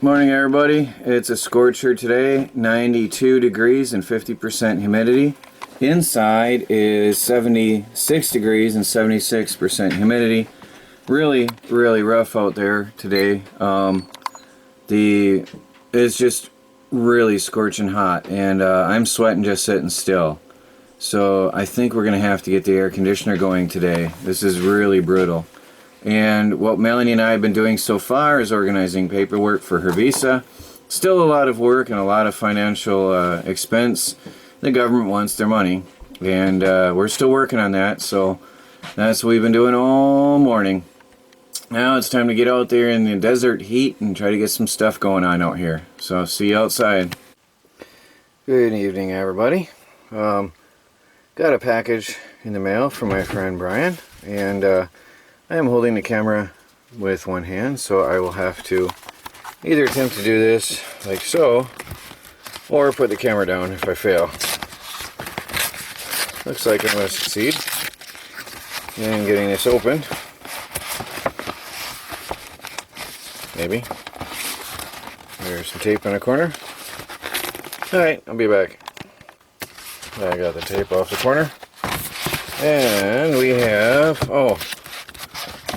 Morning everybody, it's a scorcher today, 92 degrees and 50% humidity. Inside is 76 degrees and 76% humidity. Really rough out there today. It's just really scorching hot, and I'm sweating just sitting still. So I think we're going to have to get the air conditioner going today. This is really brutal. And what Melanie and I have been doing so far is organizing paperwork for her visa. Still a lot of work and a lot of financial expense. The government wants their money, and we're still working on that, so that's what we've been doing all morning. Now it's time to get out there in the desert heat and try to get some stuff going on out here. So see you outside. Good evening everybody. Got a package in the mail from my friend Brian, and I am holding the camera with one hand, so I will have to either attempt to do this like so, or put the camera down if I fail. Looks like I'm going to succeed in getting this open. Maybe. There's some tape in the corner. Alright, I'll be back. I got the tape off the corner. And we have, oh,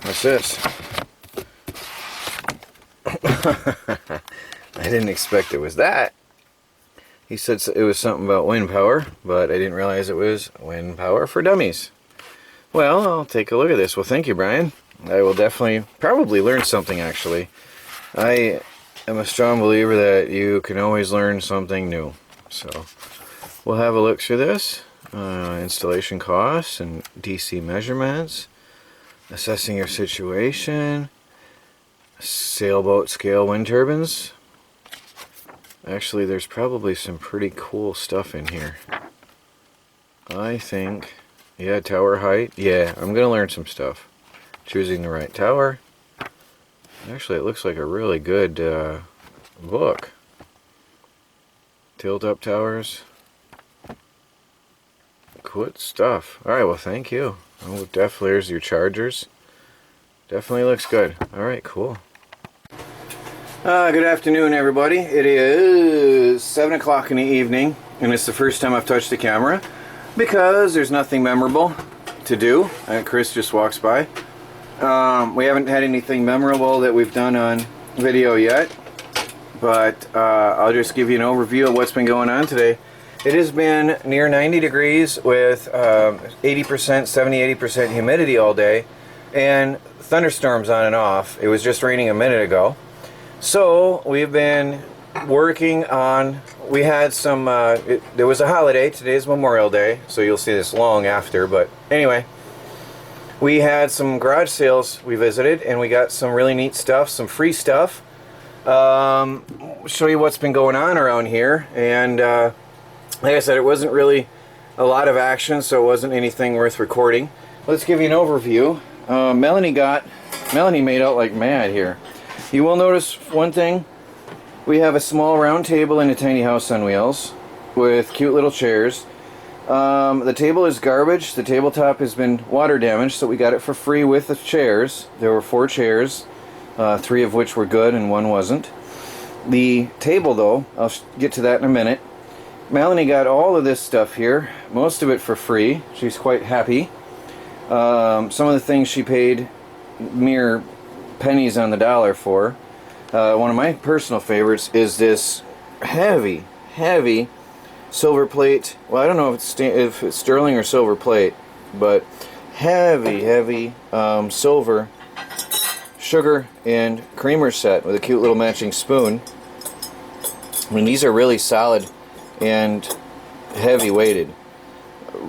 what's this? I didn't expect it was that. He said it was something about wind power, but I didn't realize it was wind power for dummies. Well, I'll take a look at this. Well, thank you, Brian. I will probably learn something, actually. I am a strong believer that you can always learn something new. So we'll have a look through this. Installation costs and DC measurements. Assessing your situation. Sailboat scale wind turbines. Actually, there's probably some pretty cool stuff in here. I think, yeah, tower height. Yeah, I'm going to learn some stuff. Choosing the right tower. Actually, it looks like a really good book. Tilt up towers. Good stuff. Alright, well, thank you. Oh, definitely, there's your chargers. Definitely looks good. Alright, cool. Good afternoon, everybody. It is 7 o'clock in the evening, and it's the first time I've touched the camera because there's nothing memorable to do. Chris just walks by. We haven't had anything memorable that we've done on video yet, but I'll just give you an overview of what's been going on today. It has been near 90 degrees with 70-80% humidity all day, and thunderstorms on and off. It was just raining a minute ago. So we've been working on, we had some, there was a holiday. Today's Memorial Day, so you'll see this long after, but anyway. We had some garage sales we visited, and we got some really neat stuff, some free stuff. Show you what's been going on around here, and like I said, it wasn't really a lot of action, so it wasn't anything worth recording. Let's give you an overview. Melanie made out like mad here. You will notice one thing. We have a small round table in a tiny house on wheels with cute little chairs. The table is garbage. The tabletop has been water damaged, so we got it for free with the chairs. There were 4 chairs, 3 of which were good and 1 wasn't. The table, though, I'll get to that in a minute. Melanie got all of this stuff here, most of it for free. She's quite happy. Some of the things she paid mere pennies on the dollar for. One of my personal favorites is this heavy silver plate. Well, I don't know if it's sterling or silver plate, but heavy silver sugar and creamer set with a cute little matching spoon. I mean, these are really solid and heavy weighted,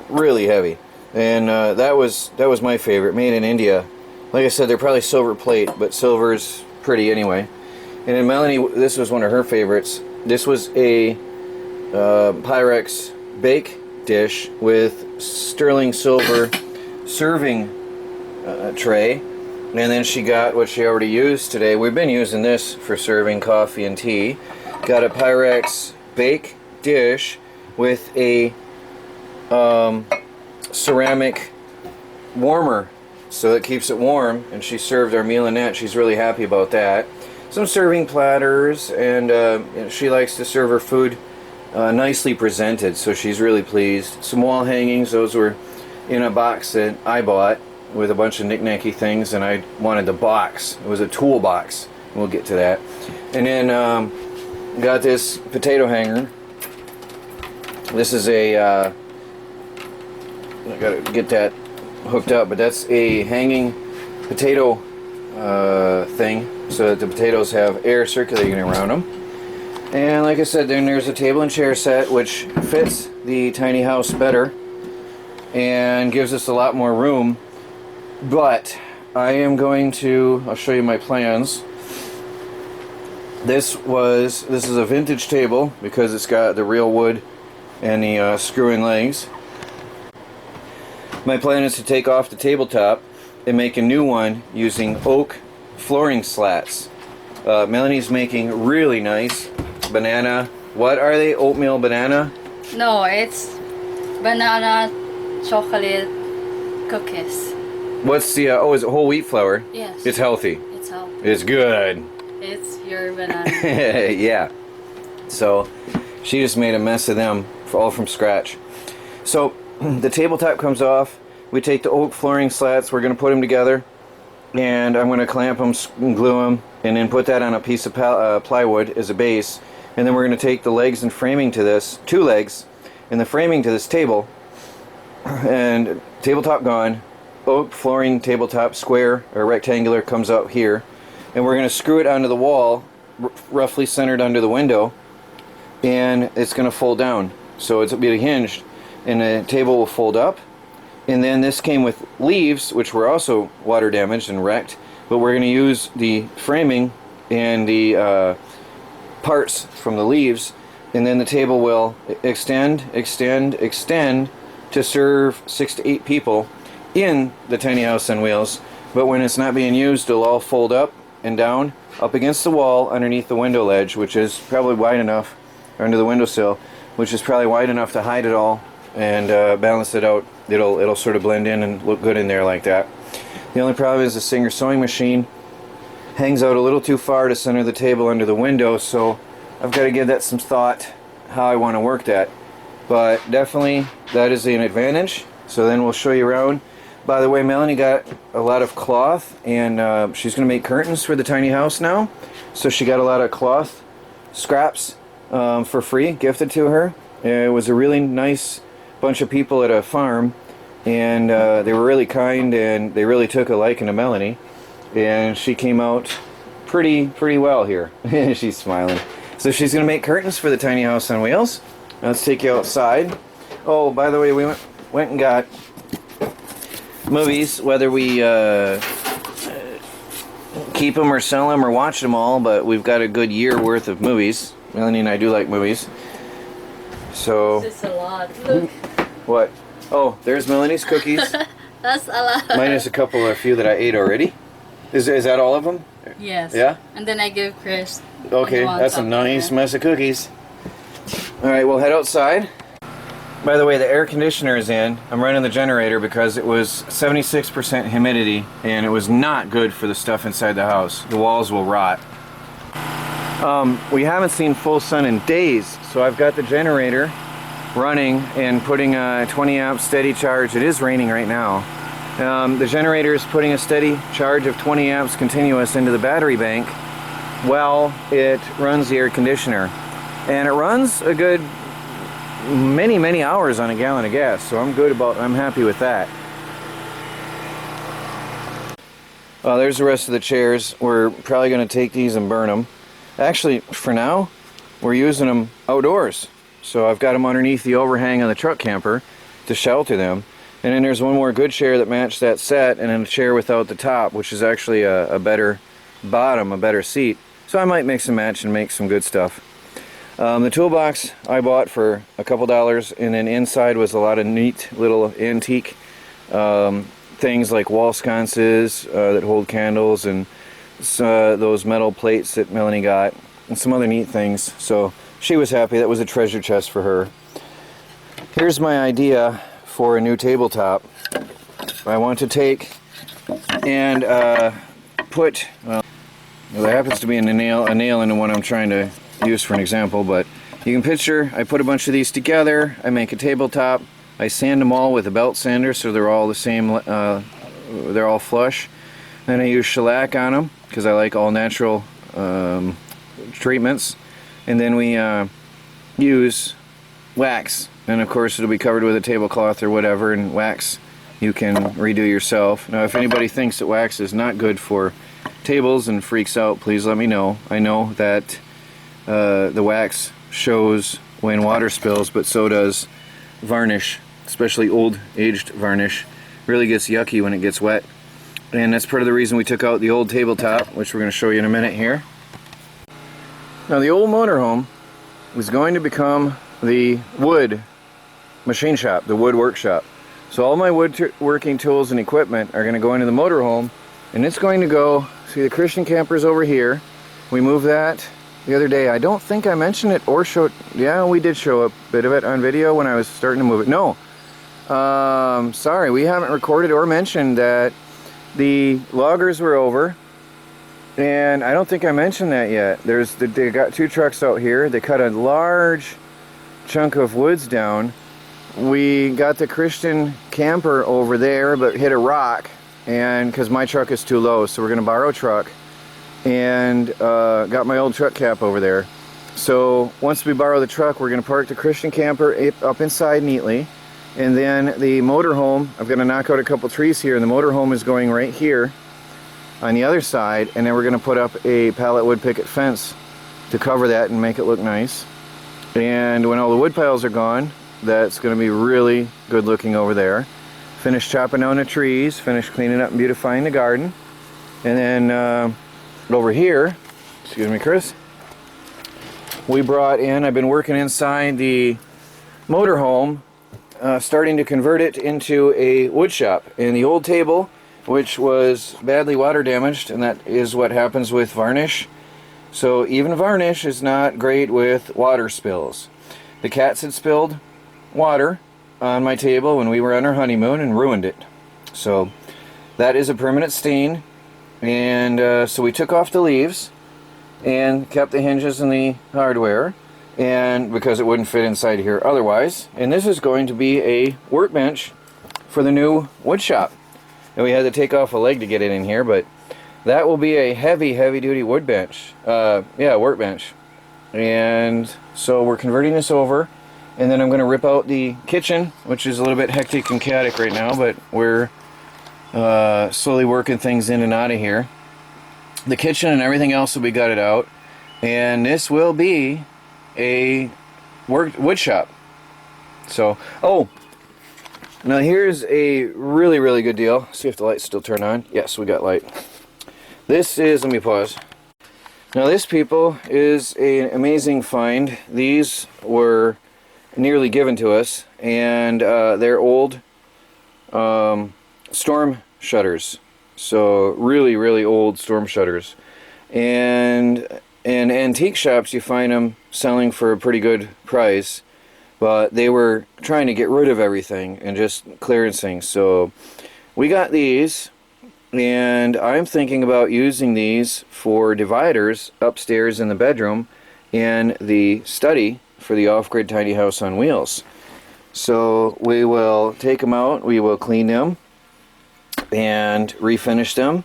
really heavy, and that was my favorite, made in India. Like I said, they're probably silver plate, but silver is pretty anyway. And then Melanie, this was one of her favorites. This was a Pyrex bake dish with sterling silver serving tray, and then she got what she already used today. We've been using this for serving coffee and tea. Got a Pyrex bake dish with a ceramic warmer, so it keeps it warm, and she served our meal in that. She's really happy about that. some serving platters, and she likes to serve her food nicely presented, so she's really pleased. Some wall hangings, those were in a box that I bought with a bunch of knick-knacky things, and I wanted the box. It was a toolbox. We'll get to that. And then got this potato hanger. This is a I gotta get that hooked up, but that's a hanging potato thing, so that the potatoes have air circulating around them. And like I said, then there's a table and chair set, which fits the tiny house better and gives us a lot more room. But I am going to, I'll show you my plans. This is a vintage table because it's got the real wood and the screw-in legs. My plan is to take off the tabletop and make a new one using oak flooring slats. Melanie's making really nice banana. What are they? Oatmeal banana? No, it's banana chocolate cookies. What's the, oh, is it whole wheat flour? Yes. It's healthy. It's healthy. It's good. It's your banana. Yeah. So she just made a mess of them all from scratch. So the tabletop comes off. We take the oak flooring slats. We're going to put them together, and I'm going to clamp them, glue them, and then put that on a piece of plywood as a base. And then we're going to take the legs and framing to this, 2 legs, and the framing to this table, and tabletop gone. Oak flooring tabletop, square or rectangular, comes up here, and we're going to screw it onto the wall, roughly centered under the window, and it's going to fold down. So it's be hinged, and the table will fold up. And then this came with leaves, which were also water damaged and wrecked, but we're going to use the framing and the parts from the leaves, and then the table will extend to serve 6 to 8 people in the tiny house on wheels. But when it's not being used, it'll all fold up and down up against the wall underneath the window ledge, which is probably wide enough, or under the windowsill, which is probably wide enough to hide it all and balance it out. It'll sort of blend in and look good in there like that. The only problem is the Singer sewing machine hangs out a little too far to center the table under the window, so I've got to give that some thought how I want to work that. But definitely that is an advantage. So then we'll show you around. By the way, Melanie got a lot of cloth, and she's going to make curtains for the tiny house now. So she got a lot of cloth scraps for free, gifted to her. It was a really nice bunch of people at a farm, and they were really kind, and they really took a liking to Melanie, and she came out pretty well here. She's smiling. So she's going to make curtains for the tiny house on wheels. Now let's take you outside. Oh, by the way, we went and got movies, whether we keep them or sell them or watch them all, but we've got a good year worth of movies. Melanie and I do like movies. So This is a lot. Look. what? Oh, there's Melanie's cookies. That's a lot. Minus a few that I ate already. Is that all of them? Yes. Yeah? And then I give Chris. Okay, that's a nice mess of cookies. Alright, we'll head outside. By the way, the air conditioner is in. I'm running the generator because it was 76% humidity, and it was not good for the stuff inside the house. The walls will rot. We haven't seen full sun in days, so I've got the generator running and putting a 20 amp steady charge. It is raining right now. The generator is putting a steady charge of 20 amps continuous into the battery bank while it runs the air conditioner. And it runs a good many hours on a gallon of gas, so I'm happy with that. There's the rest of the chairs. We're probably going to take these and burn them. Actually, for now, we're using them outdoors. So I've got them underneath the overhang on the truck camper to shelter them. And then there's one more good chair that matched that set, and then a chair without the top, which is actually a better bottom, a better seat. So I might mix and match and make some good stuff. The toolbox I bought for a couple dollars, and then inside was a lot of neat little antique things like wall sconces that hold candles, and those metal plates that Melanie got, and some other neat things. So she was happy. That was a treasure chest for her. Here's my idea for a new tabletop. I want to take and put Well, there happens to be a nail in the one I'm trying to use for an example, but you can picture I put a bunch of these together, I make a tabletop, I sand them all with a belt sander so they're all the same, they're all flush. Then I use shellac on them because I like all natural treatments. And then we use wax, and of course it'll be covered with a tablecloth or whatever, and wax you can redo yourself. Now if anybody thinks that wax is not good for tables and freaks out, please let me know. I know that the wax shows when water spills, but so does varnish, especially old aged varnish. Really gets yucky when it gets wet, and that's part of the reason we took out the old tabletop, which we're going to show you in a minute here. Now the old motorhome was going to become the wood machine shop, the wood workshop. So all my woodworking tools and equipment are going to go into the motorhome, and it's going to go, see the Christian camper's over here. We moved that the other day. I don't think I mentioned it or showed, yeah, we did show a bit of it on video when I was starting to move it. No, sorry, we haven't recorded or mentioned that the loggers were over, and I don't think I mentioned that yet. They got 2 trucks out here. They cut a large chunk of woods down. We got the Christian camper over there, but hit a rock, and because my truck is too low, so we're going to borrow a truck, and got my old truck cap over there. So once we borrow the truck, we're going to park the Christian camper up inside neatly, and then the motorhome, I'm going to knock out a couple trees here, and the motorhome is going right here on the other side, and then we're going to put up a pallet wood picket fence to cover that and make it look nice. And when all the wood piles are gone, that's going to be really good looking over there. Finish chopping down the trees, finish cleaning up and beautifying the garden. And then over here, excuse me Chris, we brought in, I've been working inside the motorhome, starting to convert it into a wood shop. And the old table, which was badly water damaged, and that is what happens with varnish. So even varnish is not great with water spills. The cats had spilled water on my table when we were on our honeymoon and ruined it. So that is a permanent stain, and so we took off the leaves and kept the hinges and the hardware, and because it wouldn't fit inside here otherwise. And this is going to be a workbench for the new wood shop. And we had to take off a leg to get it in here, but that will be a heavy duty workbench. And so we're converting this over, and then I'm going to rip out the kitchen, which is a little bit hectic and chaotic right now, but we're slowly working things in and out of here. The kitchen and everything else will be gutted out, and this will be a wood shop. So, oh, now here's a really good deal. See if the lights still turn on. Yes, we got light. This is, let me pause. Now this, people, is an amazing find. These were nearly given to us, and they're old storm shutters. So really old storm shutters. And in antique shops you find them selling for a pretty good price, but they were trying to get rid of everything and just clearance things. So we got these, and I'm thinking about using these for dividers upstairs in the bedroom in the study for the off-grid tiny house on wheels. So we will take them out, we will clean them and refinish them,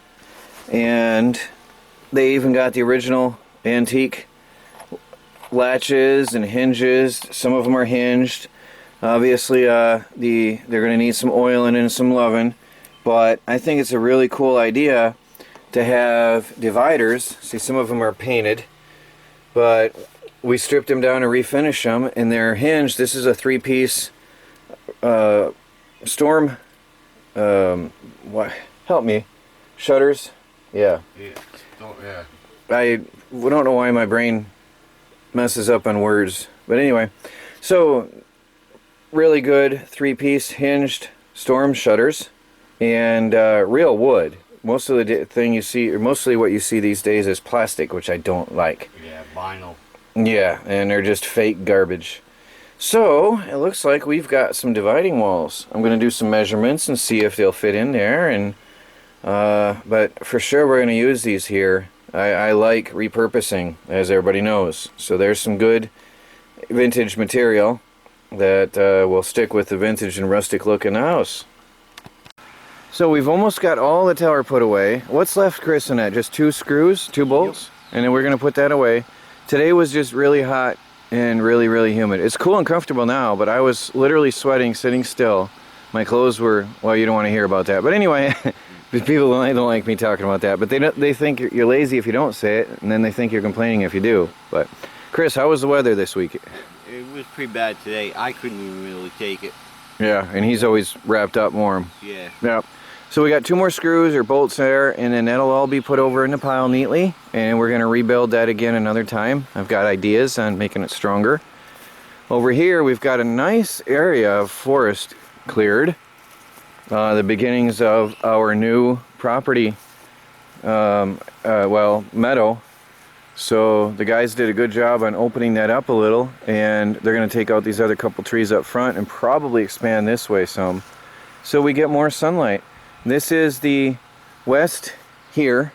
and they even got the original antique latches and hinges. Some of them are hinged. Obviously they're going to need some oiling and some loving, but I think it's a really cool idea to have dividers. See, some of them are painted, but we stripped them down and refinished them, and they're hinged. This is a 3-piece storm, what? Help me. Shutters? Yeah. I don't know why my brain messes up on words, but anyway, so really good 3-piece hinged storm shutters, and real wood. Most of the thing you see, or mostly what you see these days, is plastic, which I don't like. Yeah, vinyl. Yeah, and they're just fake garbage. So it looks like we've got some dividing walls. I'm going to do some measurements and see if they'll fit in there, and but for sure we're going to use these here I like repurposing, as everybody knows. So there's some good vintage material that will stick with the vintage and rustic look in the house. So we've almost got all the tower put away. What's left, Chris, in that? Just 2 screws, 2 bolts? Yep. And then we're going to put that away. Today was just really hot and really humid. It's cool and comfortable now, but I was literally sweating sitting still. My clothes were, well, you don't want to hear about that. But anyway, people don't like me talking about that. But they think you're lazy if you don't say it, and then they think you're complaining if you do. But Chris, how was the weather this week? It was pretty bad today. I couldn't even really take it. Yeah, and he's always wrapped up warm. Yeah. Yep. So we got 2 more screws or bolts there, and then that'll all be put over in the pile neatly, and we're going to rebuild that again another time. I've got ideas on making it stronger. Over here we've got a nice area of forest cleared. The beginnings of our new property, well, meadow. So the guys did a good job on opening that up a little, and they're going to take out these other couple trees up front and probably expand this way some, so we get more sunlight. This is the west here,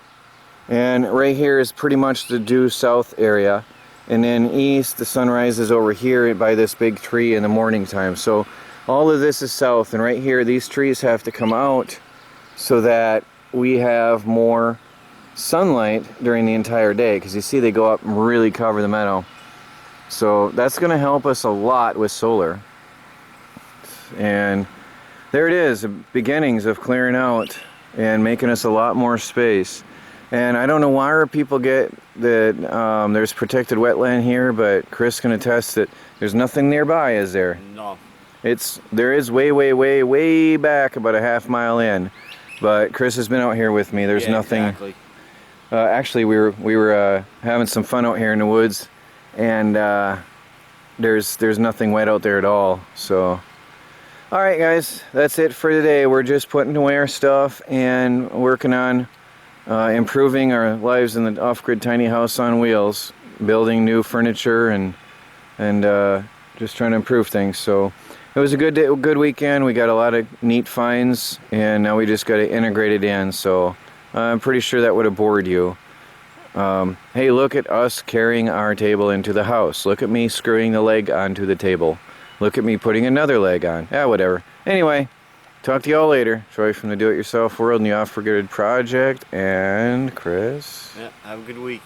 and right here is pretty much the due south area, and then east the sun rises over here by this big tree in the morning time. So all of this is south, and right here these trees have to come out so that we have more sunlight during the entire day, because you see they go up and really cover the meadow. So that's going to help us a lot with solar. And there it is, the beginnings of clearing out and making us a lot more space. And I don't know why people get that there's protected wetland here, but Chris can attest that there's nothing nearby, is there? No. There is way back, about a half mile in. But Chris has been out here with me. There's nothing. Exactly. Actually, we were having some fun out here in the woods, and there's nothing wet out there at all. So, all right, guys, that's it for today. We're just putting away our stuff and working on improving our lives in the off-grid tiny house on wheels, building new furniture, and just trying to improve things. So it was a good weekend. We got a lot of neat finds, and now we just got to integrate it in. So I'm pretty sure that would have bored you. Hey, look at us carrying our table into the house. Look at me screwing the leg onto the table. Look at me putting another leg on. Yeah, whatever. Anyway, talk to y'all later. Troy from the Do-It-Yourself World and the Off-Grid Project, and Chris. Yeah, have a good week.